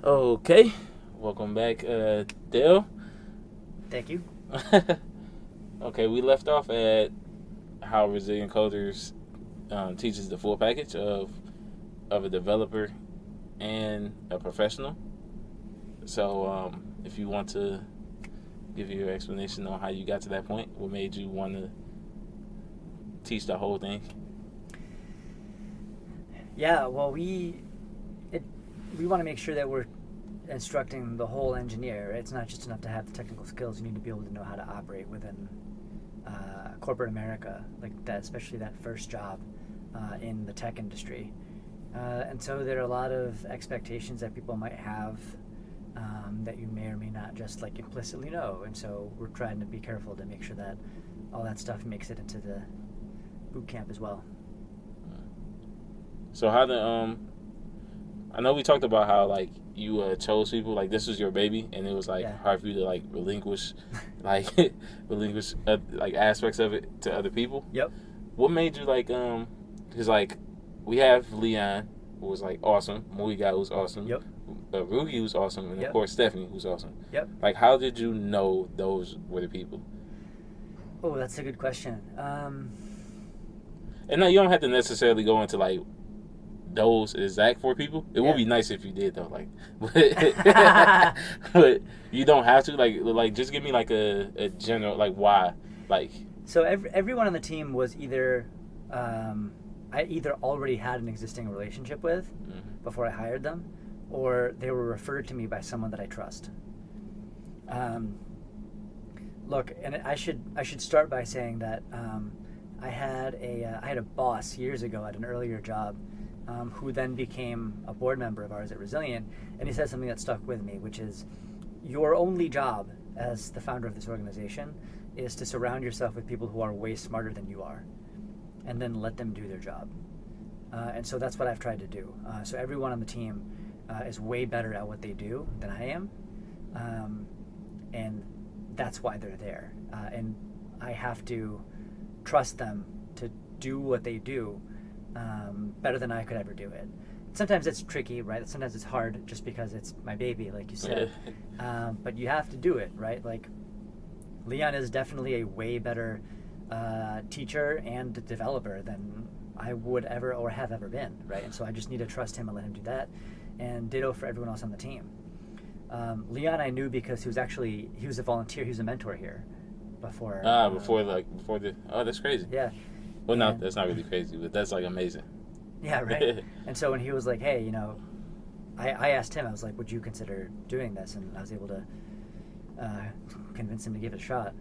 Okay, welcome back, Dale. Thank you. Okay, we left off at how Resilient Coders teaches the full package of a developer and a professional. So, if you want to give your explanation on how you got to that point, what made you want to teach the whole thing? Yeah, well, we want to make sure that we're instructing the whole engineer. It's not just enough to have the technical skills. You need to be able to know how to operate within corporate America, like that, especially that first job in the tech industry. And so there are a lot of expectations that people might have that you may or may not just like implicitly know. And so we're trying to be careful to make sure that all that stuff makes it into the boot camp as well. So how the I know we talked about how like you chose people like this was your baby and it was like Yeah. hard for you to like like relinquish like aspects of it to other people. Yep. What made you like because like we have Leon who was like awesome, Movie Guy was awesome, Yep. Rugi was awesome, and of Yep. course Stephanie who's awesome. Yep. Like how did you know those were the people? Oh, that's a good question. And now you don't have to necessarily go into like those exact four people. It would be nice if you did though, like, but you don't have to. Like just give me like a general like why, like. So everyone on the team was either I either already had an existing relationship with before I hired them, or they were referred to me by someone that I trust. Look, and I should start by saying that I had a boss years ago at an earlier job. Who then became a board member of ours at Resilient, and he said something that stuck with me, which is your only job as the founder of this organization is to surround yourself with people who are way smarter than you are, and then let them do their job. And so that's what I've tried to do. So everyone on the team is way better at what they do than I am, and that's why they're there. And I have to trust them to do what they do better than I could ever do it. Sometimes it's tricky, right? Sometimes it's hard just because it's my baby, like you said. But you have to do it, right? Like, Leon is definitely a way better teacher and developer than I would ever or have ever been, right? And so I just need to trust him and let him do that. And ditto for everyone else on the team. Leon I knew because he was a volunteer, he was a mentor here before. Before the that's crazy. Yeah. Well, no, that's not really crazy, but that's like amazing. Yeah, right. And so when he was like, hey, I asked him, I was like, would you consider doing this? And I was able to convince him to give it a shot.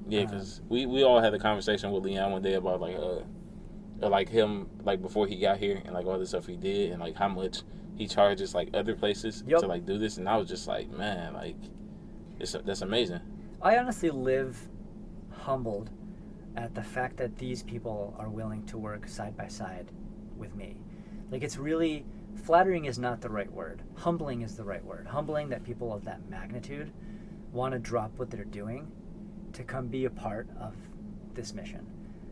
Yeah, because we all had a conversation with Leon one day about like him like before he got here and like all the stuff he did and like how much he charges like other places to like do this, and I was just like, man, like that's amazing. I honestly live humbled at the fact that these people are willing to work side by side with me. Like, it's really, flattering is not the right word. Humbling is the right word. Humbling that people of that magnitude want to drop what they're doing to come be a part of this mission.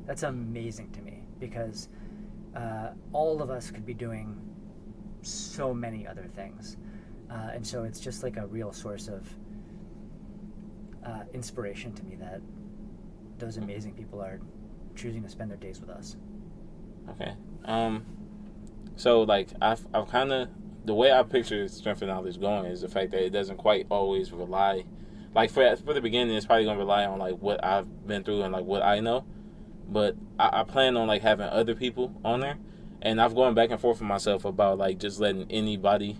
That's amazing to me because all of us could be doing so many other things. And so it's just like a real source of inspiration to me that those amazing people are choosing to spend their days with us. Okay. So like I've kind of the way I picture strength and knowledge going is the fact that it doesn't quite always rely, like for the beginning, it's probably gonna rely on like what I've been through and like what I know, but I plan on like having other people on there, and I've gone back and forth with myself about like just letting anybody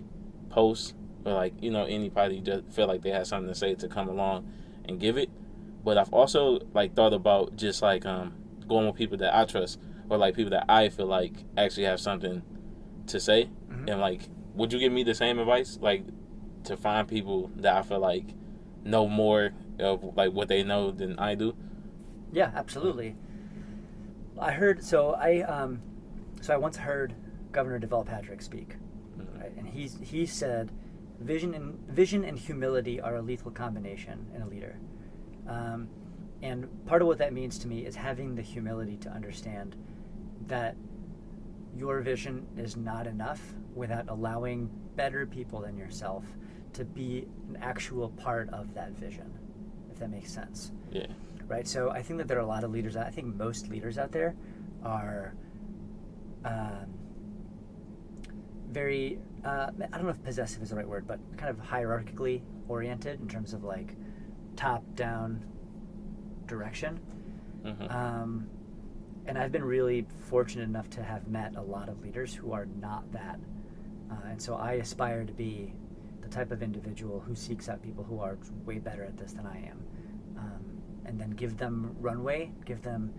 post or like anybody just feel like they have something to say to come along and give it. But I've also like thought about just like going with people that I trust or like people that I feel like actually have something to say. And like, would you give me the same advice, like to find people that I feel like know more of like what they know than I do? Yeah, absolutely. I once heard Governor Deval Patrick speak, right? And he said, vision and humility are a lethal combination in a leader. And part of what that means to me is having the humility to understand that your vision is not enough without allowing better people than yourself to be an actual part of that vision, if that makes sense. Yeah. Right? So I think that there are a lot of leaders, I think most leaders out there are very, I don't know if possessive is the right word, but kind of hierarchically oriented in terms of like top-down direction. Mm-hmm. And I've been really fortunate enough to have met a lot of leaders who are not that. And so I aspire to be the type of individual who seeks out people who are way better at this than I am. And then give them runway, give them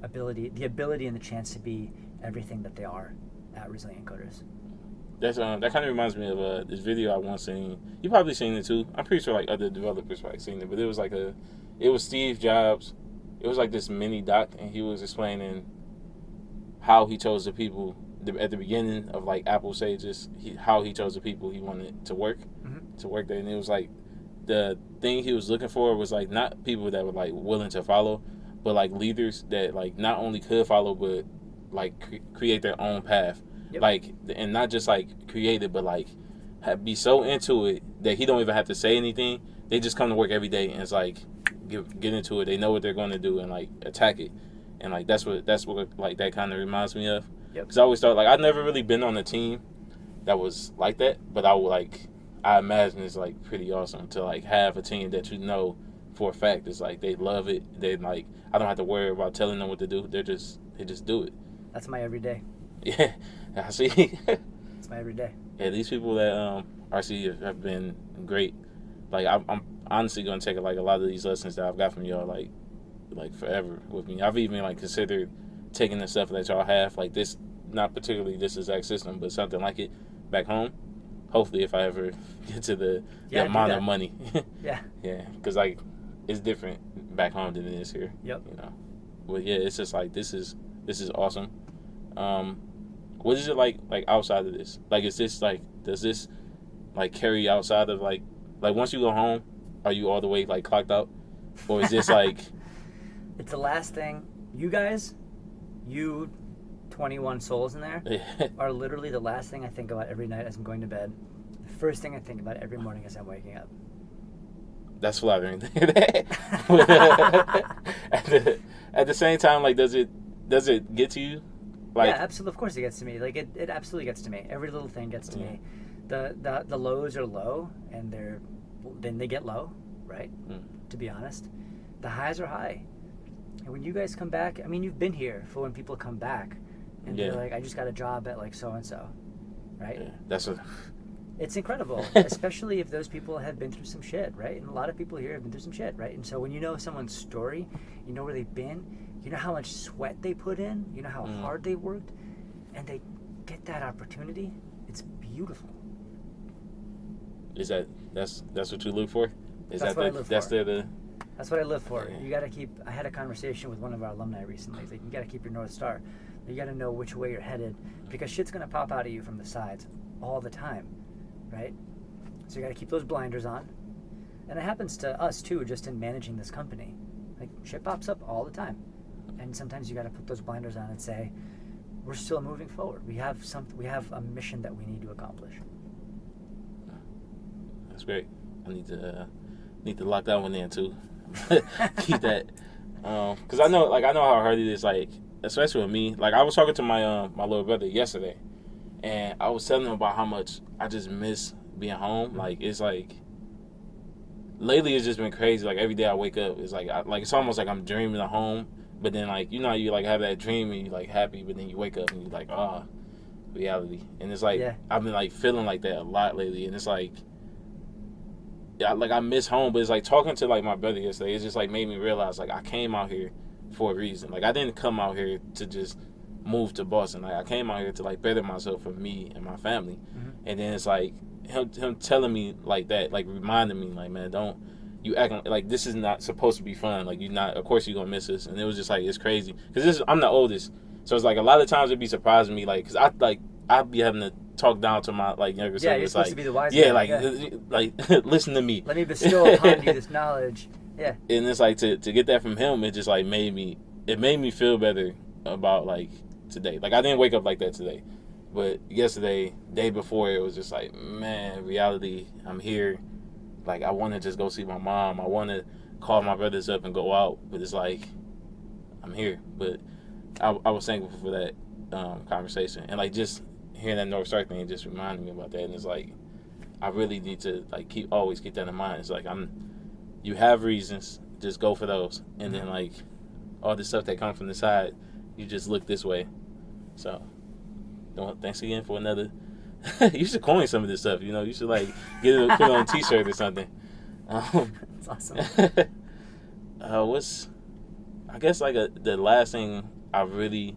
the ability and the chance to be everything that they are at Resilient Coders. That's that kind of reminds me of this video I once seen. You probably seen it too. I'm pretty sure like other developers probably seen it, but it was like it was Steve Jobs. It was like this mini doc, and he was explaining how he chose the people at the beginning of like Apple stages. How he chose the people he wanted to work there, and it was like the thing he was looking for was like not people that were like willing to follow, but like leaders that like not only could follow but like create their own path. Yep. Like, and not just like create it, but like be so into it that he don't even have to say anything. They just come to work every day and it's like get into it. They know what they're going to do and like attack it. And like that's what like that kind of reminds me of. Yep. Because I always thought like I'd never really been on a team that was like that, but I imagine it's like pretty awesome to like have a team that you know for a fact is like they love it. They like I don't have to worry about telling them what to do. They just do it. That's my everyday. Yeah, I see. It's my everyday. Yeah, these people that I see have been great. Like I'm honestly gonna take like a lot of these lessons that I've got from y'all like forever with me. I've even like considered taking the stuff that y'all have like this, not particularly this exact system, but something like it back home. Hopefully, if I ever get to the amount of money. Yeah. Yeah, because like it's different back home than it is here. Yep. You know, but yeah, it's just like this is awesome. What is it like outside of this? Like, is this like does this like carry outside of like once you go home, are you all the way like clocked out, or is this like? It's the last thing. You guys, you 21 souls in there are literally the last thing I think about every night as I'm going to bed. The first thing I think about every morning as I'm waking up. That's flattering. At the same time, like, does it get to you? Like, yeah, absolutely. Of course, it gets to me. Like it absolutely gets to me. Every little thing gets to me. The lows are low, and then they get low, right? To be honest, the highs are high. And when you guys come back, I mean, you've been here for when people come back, and they're like, I just got a job at like so and so, right? Yeah, that's what. It's incredible, especially if those people have been through some shit, right? And a lot of people here have been through some shit, right? And so when you know someone's story, you know where they've been, you know how much sweat they put in, you know how hard they worked, and they get that opportunity. It's beautiful. Is that's what you look for? That's what I live for. That's what I live for. Yeah. You got to keep. I had a conversation with one of our alumni recently. It's like you got to keep your North Star. You got to know which way you're headed because shit's gonna pop out of you from the sides all the time, right? So you got to keep those blinders on. And it happens to us too, just in managing this company. Like shit pops up all the time, and sometimes you got to put those blinders on and say, we're still moving forward. We have a mission that we need to accomplish. That's great. I need to lock that one in too. Keep that, because I know how hard it is. Like, especially with me. Like, I was talking to my my little brother yesterday, and I was telling him about how much I just miss being home. Like, it's like lately it's just been crazy. Like every day I wake up, it's like it's almost like I'm dreaming of home. But then like you know you like have that dream and you like happy, but then you wake up and you like reality. And it's like I've been like feeling like that a lot lately, and it's like. I miss home, but it's like talking to like my brother yesterday. It's just like made me realize like I came out here for a reason. Like I didn't come out here to just move to Boston. Like I came out here to like better myself for me and my family. And then it's like him telling me like that, like reminding me like, man, don't you acting like this is not supposed to be fun. Like of course you're gonna miss this. And it was just like it's crazy because I'm the oldest, so it's like a lot of times it'd be surprising me like because I'd be having to talk down to my like younger son. Yeah, you're supposed to be the wise man. Like listen to me. Let me bestow upon you this knowledge. Yeah. And it's like to get that from him, it just like made me feel better about like today. Like I didn't wake up like that today. But yesterday, day before, it was just like, man, reality. I'm here. Like, I want to just go see my mom. I want to call my brothers up and go out. But it's like, I'm here. But I was thankful for that conversation. And, like, just hearing that North Star thing just reminded me about that. And it's like, I really need to, like, always keep that in mind. It's like, you have reasons. Just go for those. And then, like, all the stuff that comes from the side, you just look this way. So, thanks again for another. You should coin some of this stuff. You should like put it on a T-shirt or something. That's awesome. What's I guess like the last thing I really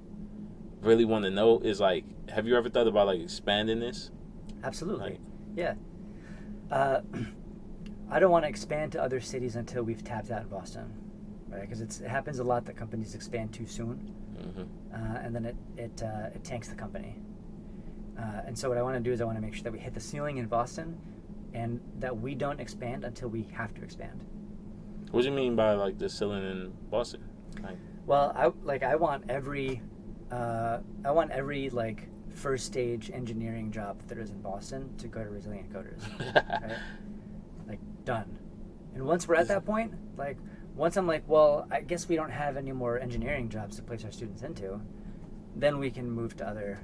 want to know is like, have you ever thought about like expanding this? Absolutely. Like, yeah. I don't want to expand to other cities until we've tapped out in Boston, right? Because it happens a lot that companies expand too soon, and then it tanks the company. And so what I want to do is I want to make sure that we hit the ceiling in Boston, and that we don't expand until we have to expand. What do you mean by like the ceiling in Boston? Like, well, I want every like first stage engineering job that there is in Boston to go to Resilient Coders, right? Like done. And once we're at that point, like once I'm like, well, I guess we don't have any more engineering jobs to place our students into, then we can move to other